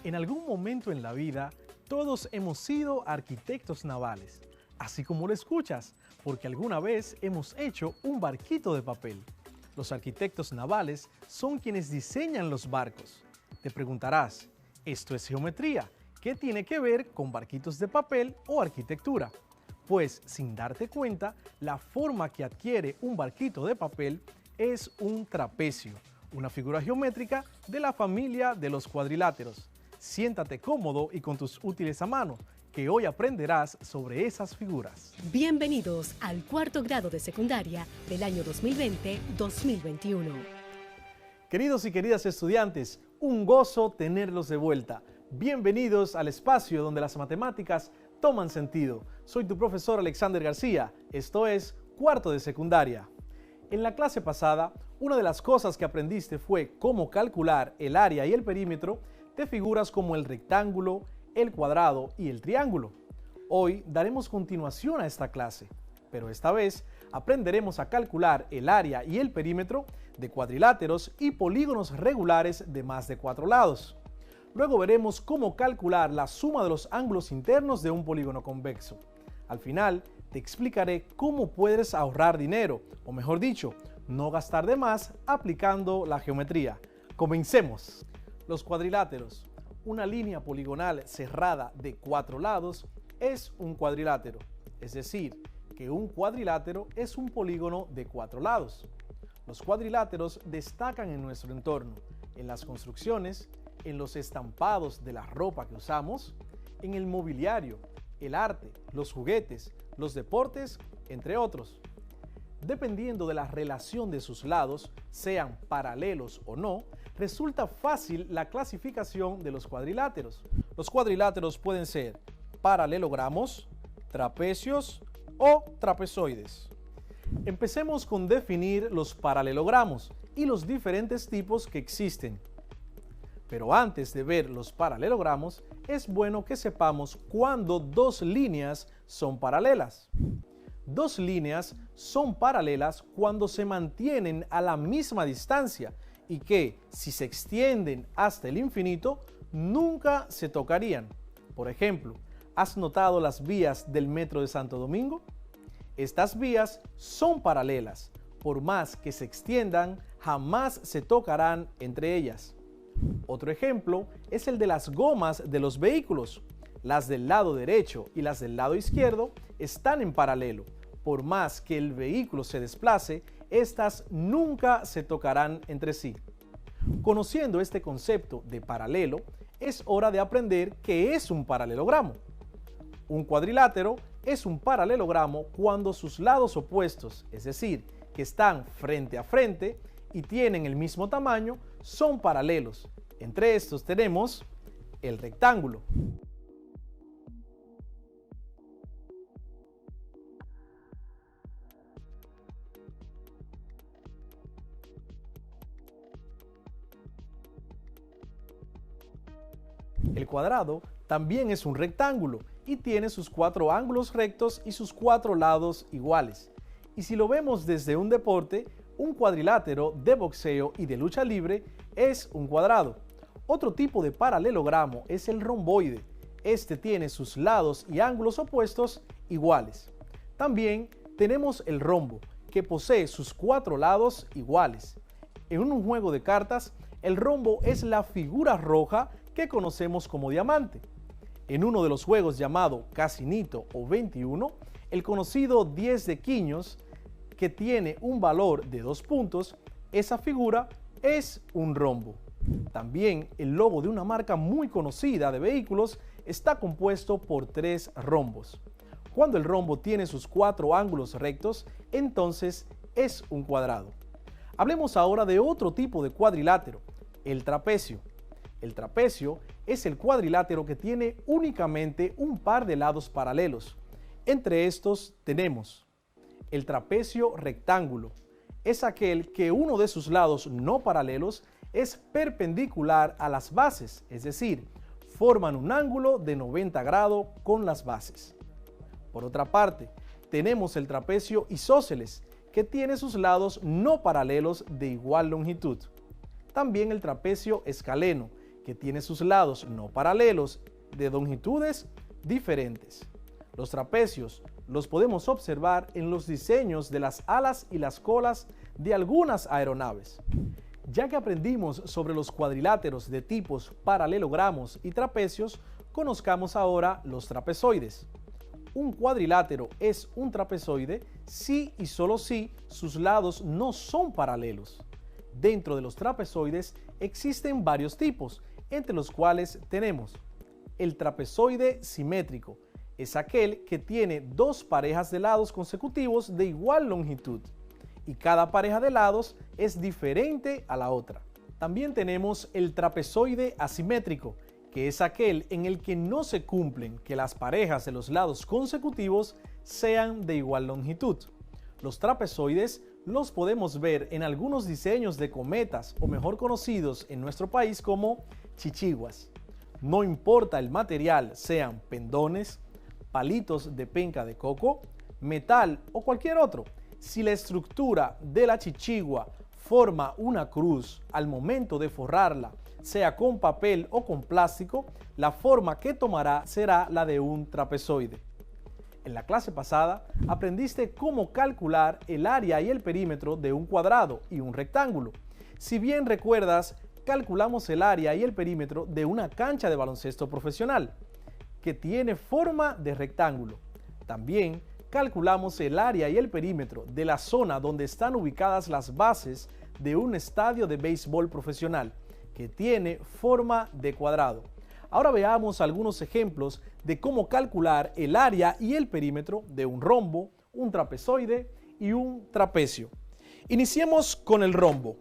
En algún momento en la vida, todos hemos sido arquitectos navales, así como lo escuchas, porque alguna vez hemos hecho un barquito de papel. Los arquitectos navales son quienes diseñan los barcos. Te preguntarás, ¿esto es geometría? ¿Qué tiene que ver con barquitos de papel o arquitectura? Pues, sin darte cuenta, la forma que adquiere un barquito de papel es un trapecio, una figura geométrica de la familia de los cuadriláteros. Siéntate cómodo y con tus útiles a mano, que hoy aprenderás sobre esas figuras. Bienvenidos al cuarto grado de secundaria del año 2020-2021. Queridos y queridas estudiantes, un gozo tenerlos de vuelta. Bienvenidos al espacio donde las matemáticas toman sentido. Soy tu profesor Alexander García, esto es cuarto de secundaria. En la clase pasada, una de las cosas que aprendiste fue cómo calcular el área y el perímetro de figuras como el rectángulo, el cuadrado y el triángulo. Hoy daremos continuación a esta clase, pero esta vez aprenderemos a calcular el área y el perímetro de cuadriláteros y polígonos regulares de más de 4 lados. Luego veremos cómo calcular la suma de los ángulos internos de un polígono convexo. Al final, te explicaré cómo puedes ahorrar dinero, o mejor dicho, no gastar de más aplicando la geometría. ¡Comencemos! Los cuadriláteros. Una línea poligonal cerrada de 4 lados es un cuadrilátero, es decir, que un cuadrilátero es un polígono de 4 lados. Los cuadriláteros destacan en nuestro entorno, en las construcciones, en los estampados de la ropa que usamos, en el mobiliario, el arte, los juguetes, los deportes, entre otros. Dependiendo de la relación de sus lados, sean paralelos o no, resulta fácil la clasificación de los cuadriláteros. Los cuadriláteros pueden ser paralelogramos, trapecios o trapezoides. Empecemos con definir los paralelogramos y los diferentes tipos que existen. Pero antes de ver los paralelogramos, es bueno que sepamos cuándo dos líneas son paralelas. Dos líneas son paralelas cuando se mantienen a la misma distancia y que, si se extienden hasta el infinito, nunca se tocarían. Por ejemplo, ¿has notado las vías del metro de Santo Domingo? Estas vías son paralelas. Por más que se extiendan, jamás se tocarán entre ellas. Otro ejemplo es el de las gomas de los vehículos. Las del lado derecho y las del lado izquierdo están en paralelo. Por más que el vehículo se desplace, estas nunca se tocarán entre sí. Conociendo este concepto de paralelo, es hora de aprender qué es un paralelogramo. Un cuadrilátero es un paralelogramo cuando sus lados opuestos, es decir, que están frente a frente y tienen el mismo tamaño, son paralelos. Entre estos tenemos el rectángulo. El cuadrado también es un rectángulo y tiene sus 4 ángulos rectos y sus 4 lados iguales. Y si lo vemos desde un deporte, un cuadrilátero de boxeo y de lucha libre es un cuadrado. Otro tipo de paralelogramo es el romboide. Este tiene sus lados y ángulos opuestos iguales. También tenemos el rombo, que posee sus 4 lados iguales. En un juego de cartas, el rombo es la figura roja que conocemos como diamante. En uno de los juegos llamado Casinito o 21, el conocido 10 de quiños, que tiene un valor de 2 puntos, esa figura es un rombo. También el logo de una marca muy conocida de vehículos está compuesto por 3 rombos. Cuando el rombo tiene sus 4 ángulos rectos, entonces es un cuadrado. Hablemos ahora de otro tipo de cuadrilátero, el trapecio. El trapecio es el cuadrilátero que tiene únicamente un par de lados paralelos. Entre estos tenemos el trapecio rectángulo. Es aquel que uno de sus lados no paralelos es perpendicular a las bases, es decir, forman un ángulo de 90 grados con las bases. Por otra parte, tenemos el trapecio isósceles, que tiene sus lados no paralelos de igual longitud. También el trapecio escaleno, que tiene sus lados no paralelos de longitudes diferentes. Los trapecios los podemos observar en los diseños de las alas y las colas de algunas aeronaves. Ya que aprendimos sobre los cuadriláteros de tipos paralelogramos y trapecios, conozcamos ahora los trapezoides. Un cuadrilátero es un trapezoide si y solo si sus lados no son paralelos. Dentro de los trapezoides existen varios tipos, entre los cuales tenemos el trapezoide simétrico. Es aquel que tiene dos parejas de lados consecutivos de igual longitud y cada pareja de lados es diferente a la otra. También tenemos el trapezoide asimétrico, que es aquel en el que no se cumplen que las parejas de los lados consecutivos sean de igual longitud. Los trapezoides los podemos ver en algunos diseños de cometas, o mejor conocidos en nuestro país como chichiguas. No importa el material, sean pendones, palitos de penca de coco, metal o cualquier otro. Si la estructura de la chichigua forma una cruz al momento de forrarla, sea con papel o con plástico, la forma que tomará será la de un trapezoide. En la clase pasada aprendiste cómo calcular el área y el perímetro de un cuadrado y un rectángulo. Si bien recuerdas, calculamos el área y el perímetro de una cancha de baloncesto profesional, que tiene forma de rectángulo. También calculamos el área y el perímetro de la zona donde están ubicadas las bases de un estadio de béisbol profesional, que tiene forma de cuadrado. Ahora veamos algunos ejemplos de cómo calcular el área y el perímetro de un rombo, un trapezoide y un trapecio. Iniciemos con el rombo.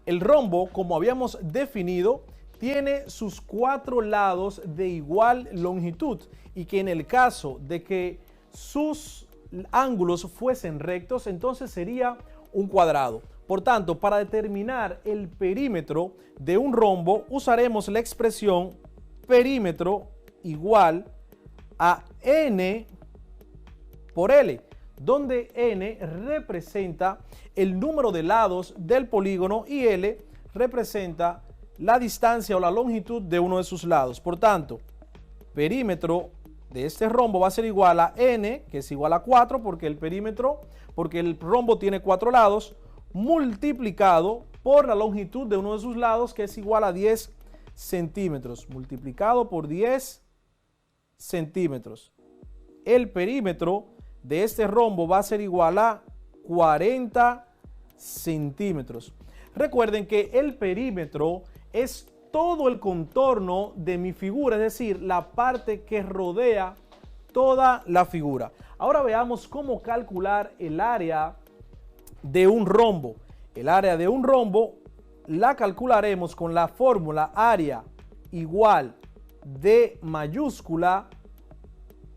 El rombo, como habíamos definido, tiene sus cuatro lados de igual longitud y que en el caso de que sus ángulos fuesen rectos, entonces sería un cuadrado. Por tanto, para determinar el perímetro de un rombo, usaremos la expresión perímetro igual a n por L, donde n representa el número de lados del polígono y L representa la distancia o la longitud de uno de sus lados. Por tanto, perímetro de este rombo va a ser igual a n, que es igual a 4, porque el rombo tiene 4 lados, multiplicado por la longitud de uno de sus lados, que es igual a 10 centímetros, multiplicado por 10 centímetros. El perímetro de este rombo va a ser igual a 40 centímetros. Recuerden que el perímetro es todo el contorno de mi figura, es decir, la parte que rodea toda la figura. Ahora veamos cómo calcular el área de un rombo. El área de un rombo la calcularemos con la fórmula área igual D mayúscula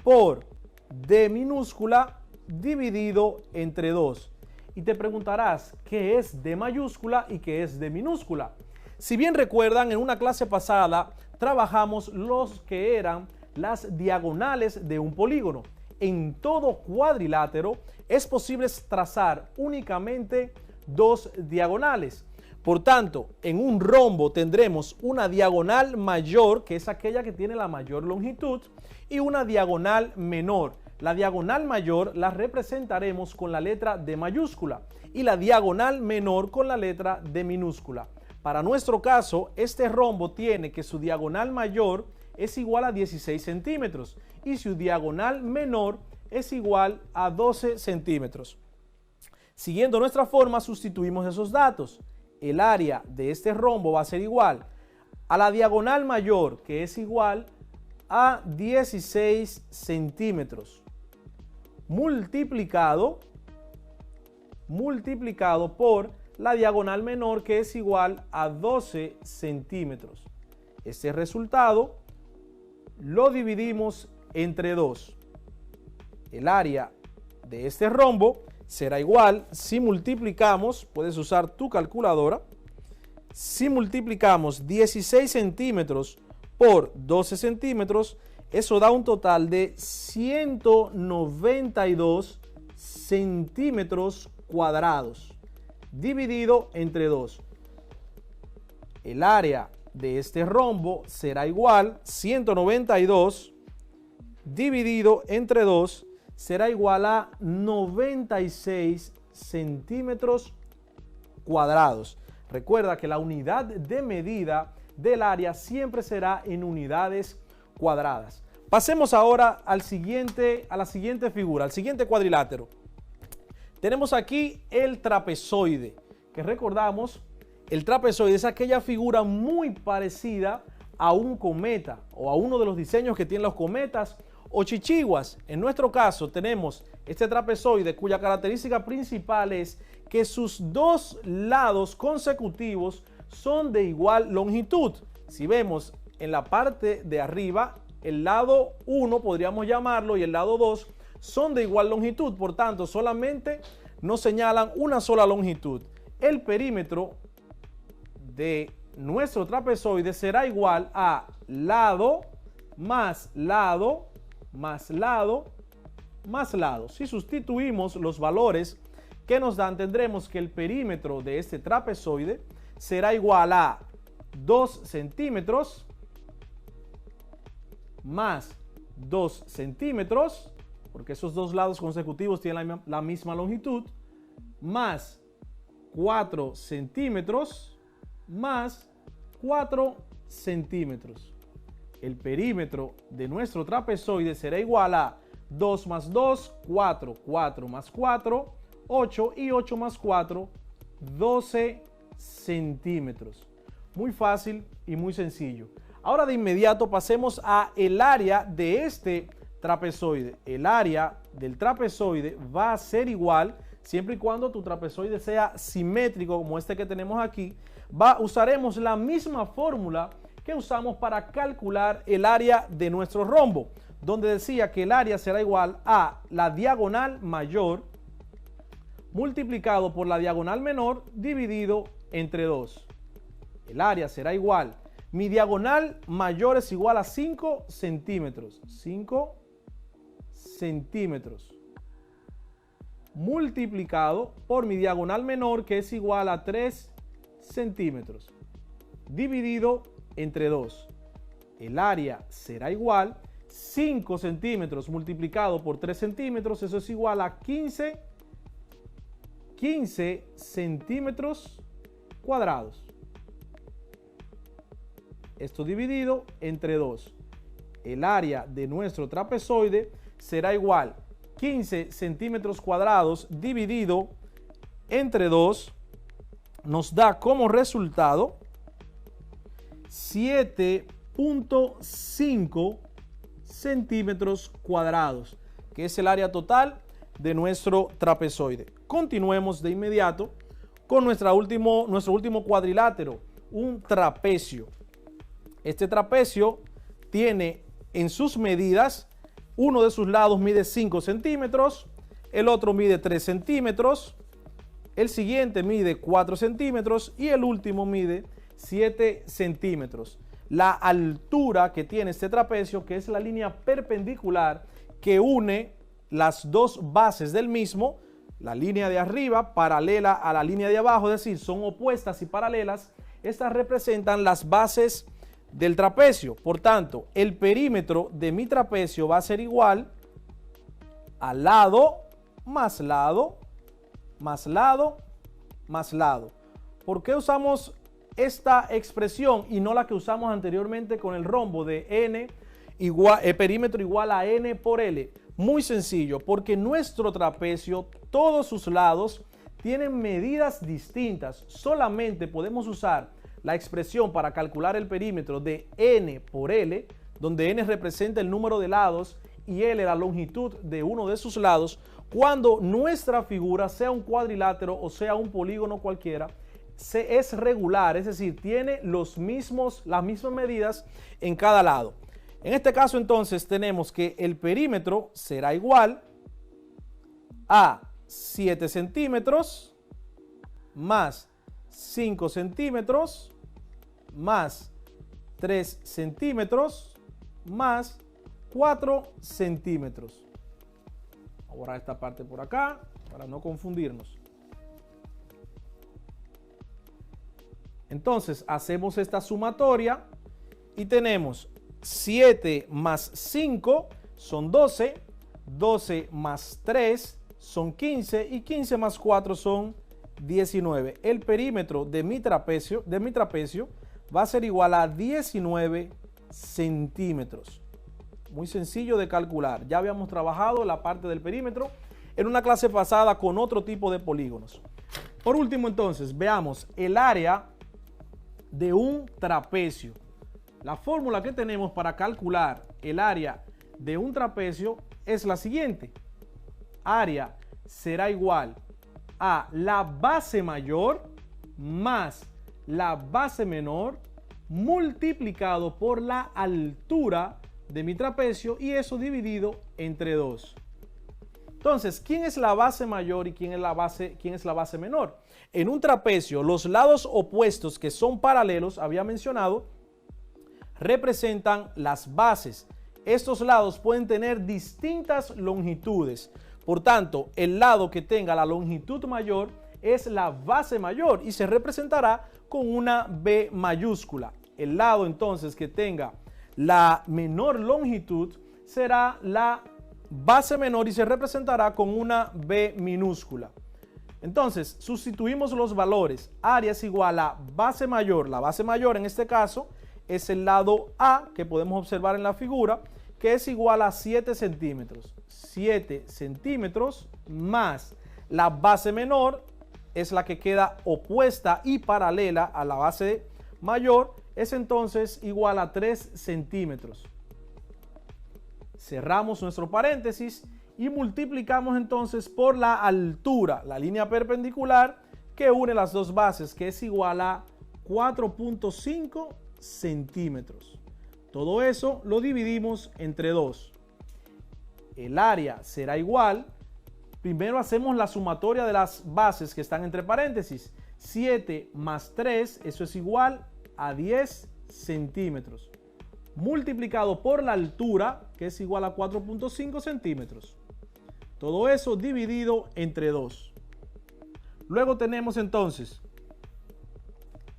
por D minúscula dividido entre 2. Y te preguntarás, ¿qué es D mayúscula y qué es D minúscula? Si bien recuerdan, en una clase pasada trabajamos los que eran las diagonales de un polígono. En todo cuadrilátero es posible trazar únicamente dos diagonales. Por tanto, en un rombo tendremos una diagonal mayor, que es aquella que tiene la mayor longitud, y una diagonal menor. La diagonal mayor la representaremos con la letra D mayúscula y la diagonal menor con la letra D minúscula. Para nuestro caso, este rombo tiene que su diagonal mayor es igual a 16 centímetros y su diagonal menor es igual a 12 centímetros. Siguiendo nuestra forma, sustituimos esos datos. El área de este rombo va a ser igual a la diagonal mayor, que es igual a 16 centímetros, multiplicado por la diagonal menor, que es igual a 12 centímetros. Este resultado lo dividimos entre 2. El área de este rombo será igual, si multiplicamos, puedes usar tu calculadora, si multiplicamos 16 centímetros por 12 centímetros, eso da un total de 192 centímetros cuadrados, dividido entre 2. el área de este rombo será igual 192 dividido entre 2 será igual a 96 centímetros cuadrados. Recuerda que la unidad de medida del área siempre será en unidades cuadradas. Pasemos ahora a la siguiente figura, al siguiente cuadrilátero. Tenemos aquí el trapezoide, que recordamos, el trapezoide es aquella figura muy parecida a un cometa o a uno de los diseños que tienen los cometas o chichiguas. En nuestro caso tenemos este trapezoide cuya característica principal es que sus dos lados consecutivos son de igual longitud. Si vemos en la parte de arriba, el lado 1 podríamos llamarlo y el lado 2 son de igual longitud, por tanto solamente nos señalan una sola longitud. El perímetro de nuestro trapezoide será igual a lado más lado más lado más lado. Si sustituimos los valores que nos dan, tendremos que el perímetro de este trapezoide será igual a 2 centímetros más 2 centímetros, porque esos dos lados consecutivos tienen la misma longitud, más 4 centímetros más 4 centímetros. El perímetro de nuestro trapezoide será igual a 2 más 2, 4, 4 más 4, 8 y 8 más 4, 12 centímetros. Muy fácil y muy sencillo. Ahora de inmediato pasemos a el área de este trapezoide. El área del trapezoide va a ser igual, siempre y cuando tu trapezoide sea simétrico como este que tenemos aquí, usaremos la misma fórmula que usamos para calcular el área de nuestro rombo, donde decía que el área será igual a la diagonal mayor multiplicado por la diagonal menor dividido entre 2. El área será igual, mi diagonal mayor es igual a 5 centímetros, 5 centímetros, multiplicado por mi diagonal menor que es igual a 3 centímetros, dividido entre 2. El área será igual, 5 centímetros multiplicado por 3 centímetros, eso es igual a 15 centímetros cuadrados. Esto dividido entre 2. El área de nuestro trapezoide será igual 15 centímetros cuadrados dividido entre 2 nos da como resultado 7.5 centímetros cuadrados, que es el área total de nuestro trapezoide. Continuemos de inmediato con nuestro último cuadrilátero, un trapecio. Este trapecio tiene en sus medidas, uno de sus lados mide 5 centímetros, el otro mide 3 centímetros, el siguiente mide 4 centímetros y el último mide 7 centímetros. La altura que tiene este trapecio, que es la línea perpendicular que une las dos bases del mismo, la línea de arriba paralela a la línea de abajo, es decir, son opuestas y paralelas, estas representan las bases del trapecio. Por tanto, el perímetro de mi trapecio va a ser igual a lado más lado más lado más lado. ¿Por qué usamos esta expresión y no la que usamos anteriormente con el rombo de n igual, perímetro igual a n por L? Muy sencillo, porque nuestro trapecio, todos sus lados tienen medidas distintas. Solamente podemos usar la expresión para calcular el perímetro de n por L, donde n representa el número de lados y L la longitud de uno de sus lados, cuando nuestra figura, sea un cuadrilátero o sea un polígono cualquiera, es regular, es decir, tiene las mismas medidas en cada lado. En este caso entonces tenemos que el perímetro será igual a 7 centímetros más 5 centímetros más 3 centímetros más 4 centímetros. Voy a borrar esta parte por acá para no confundirnos. Entonces hacemos esta sumatoria y tenemos 7 más 5 son 12, 12 más 3 son 15 y 15 más 4 son 19. El perímetro de mi trapecio va a ser igual a 19 centímetros. Muy sencillo de calcular. Ya habíamos trabajado la parte del perímetro en una clase pasada con otro tipo de polígonos. Por último, entonces, veamos el área de un trapecio. La fórmula que tenemos para calcular el área de un trapecio es la siguiente. Área será igual a la base mayor más la base menor multiplicado por la altura de mi trapecio y eso dividido entre 2. Entonces, ¿quién es la base mayor y quién es la base menor? En un trapecio, los lados opuestos que son paralelos, había mencionado, representan las bases. Estos lados pueden tener distintas longitudes. Por tanto, el lado que tenga la longitud mayor es la base mayor y se representará con una B mayúscula. El lado entonces que tenga la menor longitud será la base menor y se representará con una B minúscula. Entonces, sustituimos los valores. Área es igual a base mayor. La base mayor en este caso es el lado A que podemos observar en la figura, que es igual a 7 centímetros. 7 centímetros más la base menor es la que queda opuesta y paralela a la base mayor, es entonces igual a 3 centímetros. Cerramos nuestro paréntesis y multiplicamos entonces por la altura, la línea perpendicular que une las dos bases, que es igual a 4.5 centímetros. Todo eso lo dividimos entre 2. El área será igual. Primero hacemos la sumatoria de las bases que están entre paréntesis. 7 más 3, eso es igual a 10 centímetros. Multiplicado por la altura, que es igual a 4.5 centímetros. Todo eso dividido entre 2. Luego tenemos entonces,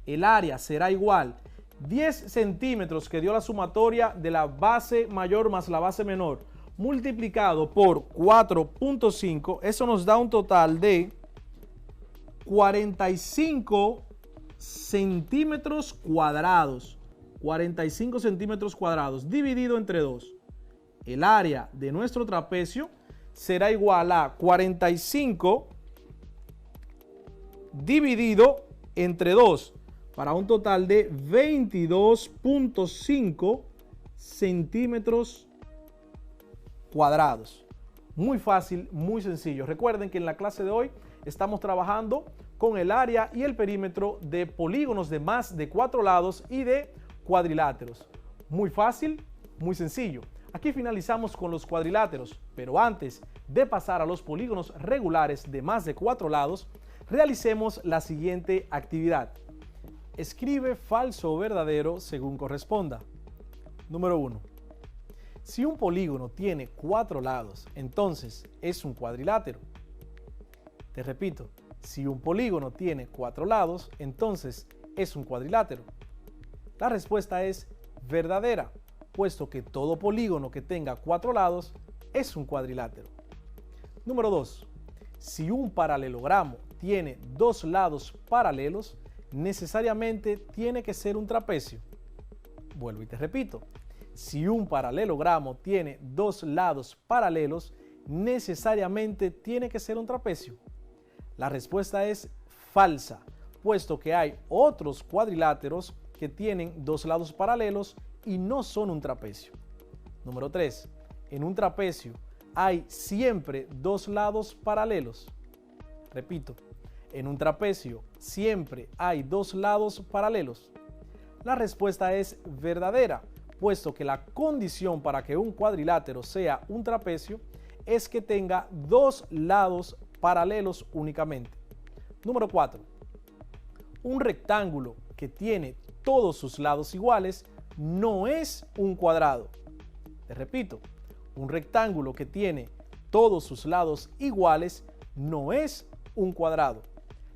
el área será igual 10 centímetros que dio la sumatoria de la base mayor más la base menor, multiplicado por 4.5, eso nos da un total de 45 centímetros cuadrados. 45 centímetros cuadrados dividido entre 2. El área de nuestro trapecio será igual a 45 dividido entre 2 para un total de 22.5 centímetros cuadrados. Muy fácil, muy sencillo. Recuerden que en la clase de hoy estamos trabajando con el área y el perímetro de polígonos de más de 4 lados y de cuadriláteros. Muy fácil, muy sencillo. Aquí finalizamos con los cuadriláteros, pero antes de pasar a los polígonos regulares de más de 4 lados, realicemos la siguiente actividad. Escribe falso o verdadero según corresponda. Número 1. Si un polígono tiene 4 lados, entonces es un cuadrilátero. Te repito, si un polígono tiene 4 lados, entonces es un cuadrilátero. La respuesta es verdadera, puesto que todo polígono que tenga 4 lados es un cuadrilátero. Número 2. Si un paralelogramo tiene 2 lados paralelos, necesariamente tiene que ser un trapecio. Vuelvo y te repito. Si un paralelogramo tiene 2 lados paralelos, necesariamente tiene que ser un trapecio. La respuesta es falsa, puesto que hay otros cuadriláteros que tienen 2 lados paralelos y no son un trapecio. Número 3. En un trapecio hay siempre 2 lados paralelos. Repito, en un trapecio siempre hay 2 lados paralelos. La respuesta es verdadera, puesto que la condición para que un cuadrilátero sea un trapecio es que tenga 2 lados paralelos únicamente. Número 4. Un rectángulo que tiene todos sus lados iguales no es un cuadrado. Te repito, un rectángulo que tiene todos sus lados iguales no es un cuadrado.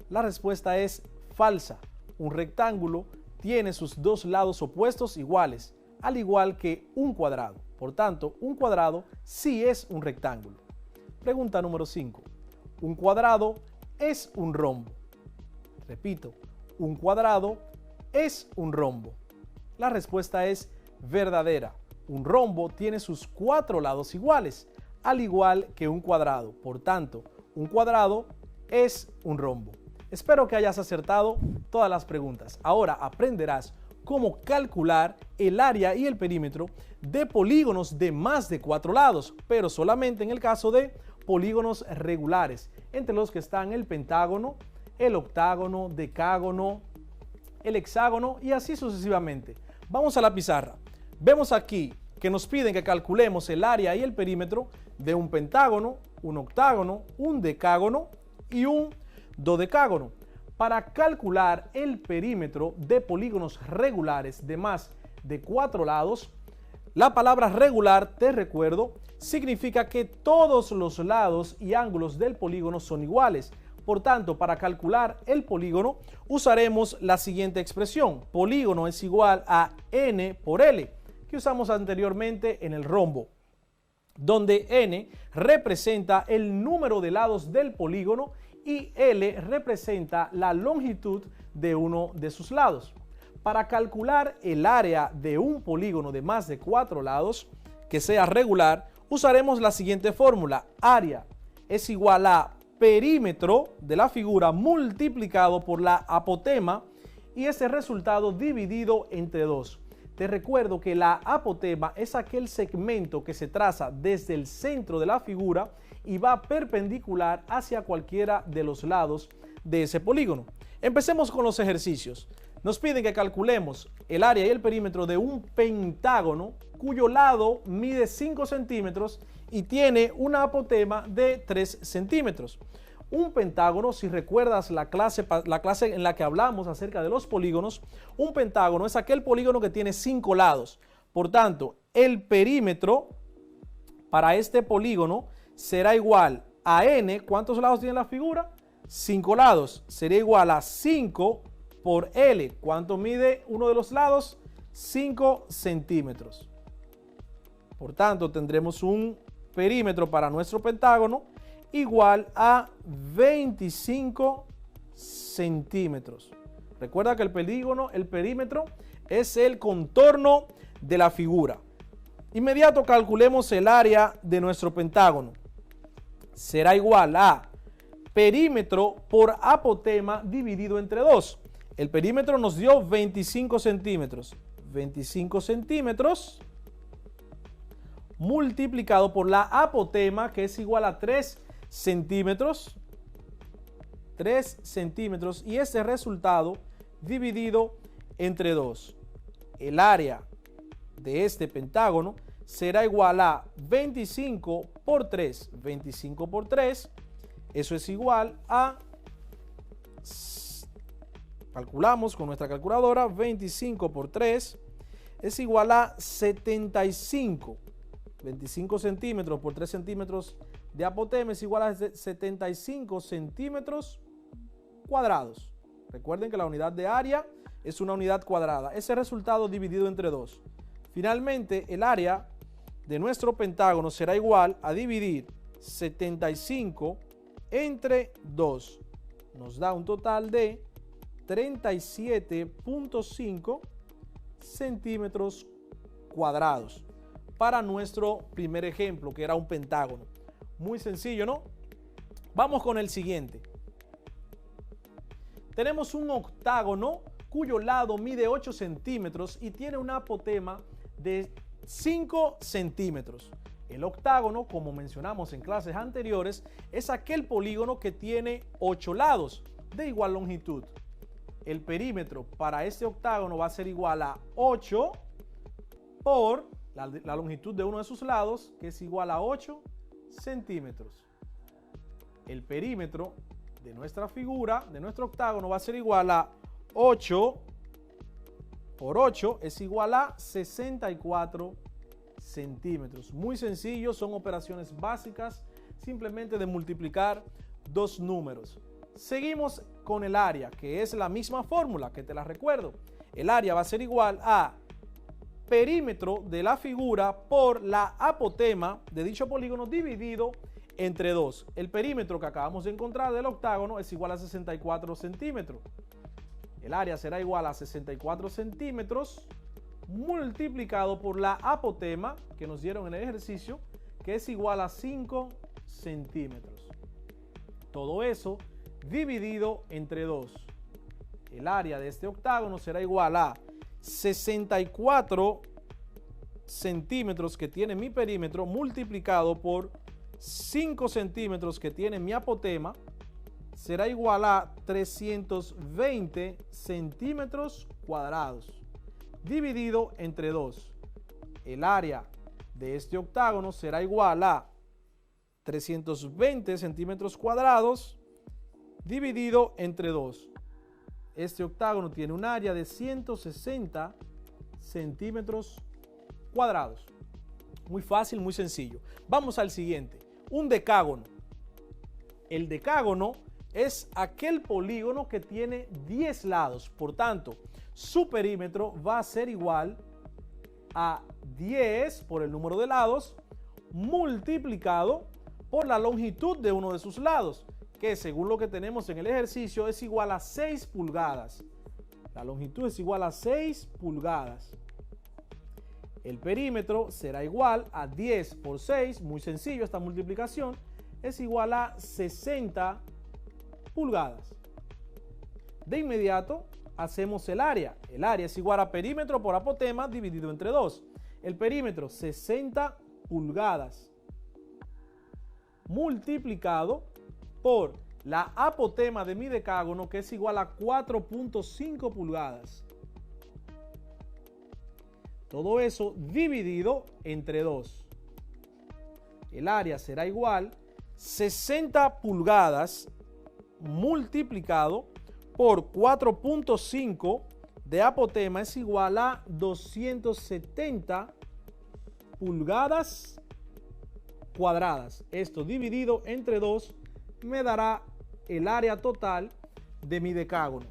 La respuesta es falsa, Un rectángulo tiene sus dos lados opuestos iguales, al igual que un cuadrado. Por tanto, un cuadrado sí es un rectángulo. Pregunta número 5. ¿Un cuadrado es un rombo? Repito, ¿un cuadrado es un rombo? La respuesta es verdadera. Un rombo tiene sus 4 lados iguales, al igual que un cuadrado. Por tanto, un cuadrado es un rombo. Espero que hayas acertado todas las preguntas. Ahora aprenderás cómo calcular el área y el perímetro de polígonos de más de 4 lados, pero solamente en el caso de polígonos regulares, entre los que están el pentágono, el octágono, decágono, el hexágono y así sucesivamente. Vamos a la pizarra. Vemos aquí que nos piden que calculemos el área y el perímetro de un pentágono, un octágono, un decágono y un dodecágono. Para calcular el perímetro de polígonos regulares de más de 4 lados, la palabra regular, te recuerdo, significa que todos los lados y ángulos del polígono son iguales. Por tanto, para calcular el polígono usaremos la siguiente expresión. Polígono es igual a n por L, que usamos anteriormente en el rombo, donde n representa el número de lados del polígono y L representa la longitud de uno de sus lados. Para calcular el área de un polígono de más de 4 lados, que sea regular, usaremos la siguiente fórmula. Área es igual a perímetro de la figura multiplicado por la apotema y ese resultado dividido entre 2. Te recuerdo que la apotema es aquel segmento que se traza desde el centro de la figura y va perpendicular hacia cualquiera de los lados de ese polígono. Empecemos con los ejercicios. Nos piden que calculemos el área y el perímetro de un pentágono cuyo lado mide 5 centímetros y tiene una apotema de 3 centímetros. Un pentágono, si recuerdas la clase en la que hablamos acerca de los polígonos, un pentágono es aquel polígono que tiene 5 lados. Por tanto, el perímetro para este polígono será igual a n. ¿Cuántos lados tiene la figura? 5 lados. Sería igual a 5 por L. ¿Cuánto mide uno de los lados? 5 centímetros. Por tanto, tendremos un perímetro para nuestro pentágono igual a 25 centímetros. Recuerda que el perímetro es el contorno de la figura. Inmediato calculemos el área de nuestro pentágono. Será igual a perímetro por apotema dividido entre 2. El perímetro nos dio 25 centímetros. 25 centímetros multiplicado por la apotema, que es igual a 3 centímetros. 3 centímetros y ese resultado dividido entre 2. El área de este pentágono será igual a 25 por 3. 25 por 3, eso es igual a, calculamos con nuestra calculadora, 25 por 3 es igual a 75. 25 centímetros por 3 centímetros de apotema es igual a 75 centímetros cuadrados. Recuerden que la unidad de área es una unidad cuadrada. Ese resultado dividido entre 2. Finalmente, el área de nuestro pentágono será igual a dividir 75 entre 2. Nos da un total de 37.5 centímetros cuadrados para nuestro primer ejemplo, que era un pentágono. Muy sencillo, ¿no? Vamos con el siguiente. Tenemos un octágono cuyo lado mide 8 centímetros y tiene una apotema de 5 centímetros. El octágono, como mencionamos en clases anteriores, es aquel polígono que tiene 8 lados de igual longitud. El perímetro para este octágono va a ser igual a 8 por la longitud de uno de sus lados, que es igual a 8 centímetros. El perímetro de nuestra figura, de nuestro octágono, va a ser igual a 8 por 8, es igual a 64 centímetros. Muy sencillo, son operaciones básicas, simplemente de multiplicar dos números. Seguimos con el área, que es la misma fórmula, que te la recuerdo. El área va a ser igual a perímetro de la figura por la apotema de dicho polígono dividido entre 2. El perímetro que acabamos de encontrar del octágono es igual a 64 centímetros. El área será igual a 64 centímetros multiplicado por la apotema que nos dieron en el ejercicio, que es igual a 5 centímetros. Todo eso dividido entre 2. El área de este octágono será igual a 64 centímetros que tiene mi perímetro multiplicado por 5 centímetros que tiene mi apotema, será igual a 320 centímetros cuadrados dividido entre 2. El área de este octágono será igual a 320 centímetros cuadrados dividido entre 2. Este octágono tiene un área de 160 centímetros cuadrados. Muy fácil, muy sencillo. Vamos al siguiente. Un decágono. El decágono es aquel polígono que tiene 10 lados. Por tanto, su perímetro va a ser igual a 10 por el número de lados multiplicado por la longitud de uno de sus lados, que según lo que tenemos en el ejercicio es igual a 6 pulgadas. La longitud es igual a 6 pulgadas. El perímetro será igual a 10 por 6, muy sencillo esta multiplicación, es igual a 60 pulgadas. De inmediato hacemos el área. El área es igual a perímetro por apotema dividido entre 2. El perímetro 60 pulgadas multiplicado por la apotema de mi decágono, que es igual a 4.5 pulgadas. Todo eso dividido entre 2. El área será igual 60 pulgadas multiplicado por 4.5 de apotema es igual a 270 pulgadas cuadradas. Esto dividido entre 2 me dará el área total de mi decágono.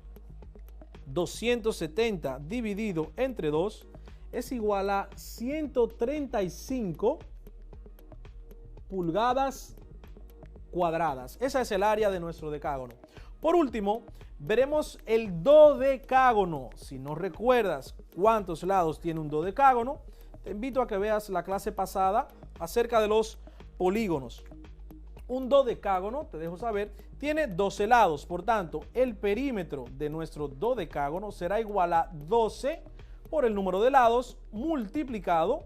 270 dividido entre 2 es igual a 135 pulgadas cuadradas. Esa es el área de nuestro decágono. Por último, veremos el dodecágono. Si no recuerdas cuántos lados tiene un dodecágono, te invito a que veas la clase pasada acerca de los polígonos. Un dodecágono, te dejo saber, tiene 12 lados. Por tanto, el perímetro de nuestro dodecágono será igual a 12 por el número de lados multiplicado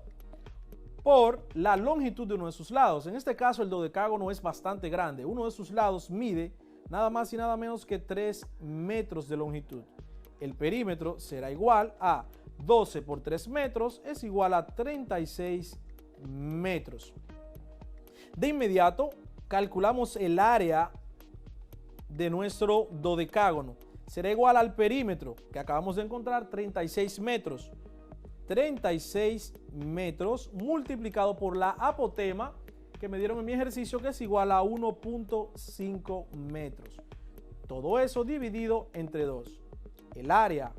por la longitud de uno de sus lados. En este caso, el dodecágono es bastante grande. Uno de sus lados mide nada más y nada menos que 3 metros de longitud. El perímetro será igual a 12 por 3 metros, es igual a 36 metros. De inmediato, calculamos el área de nuestro dodecágono. Será igual al perímetro que acabamos de encontrar, 36 metros. 36 metros multiplicado por la apotema que me dieron en mi ejercicio, que es igual a 1.5 metros. Todo eso dividido entre 2. El área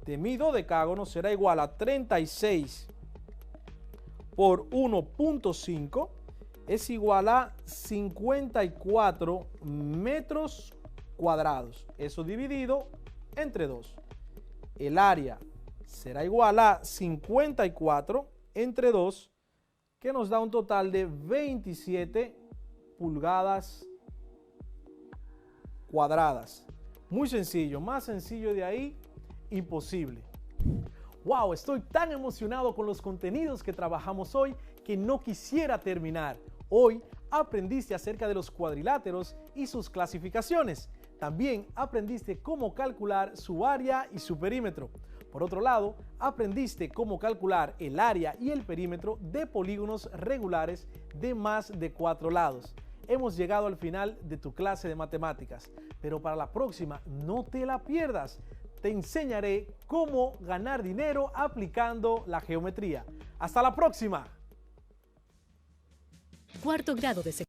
de mi dodecágono será igual a 36 por 1.5 es igual a 54 metros cuadrados. Eso dividido entre 2. El área será igual a 54 entre 2, que nos da un total de 27 pulgadas cuadradas. Muy sencillo, más sencillo de ahí, imposible. ¡Wow! Estoy tan emocionado con los contenidos que trabajamos hoy que no quisiera terminar. Hoy aprendiste acerca de los cuadriláteros y sus clasificaciones. También aprendiste cómo calcular su área y su perímetro. Por otro lado, aprendiste cómo calcular el área y el perímetro de polígonos regulares de más de 4 lados. Hemos llegado al final de tu clase de matemáticas, pero para la próxima no te la pierdas. Te enseñaré cómo ganar dinero aplicando la geometría. ¡Hasta la próxima! Cuarto grado de secundaria.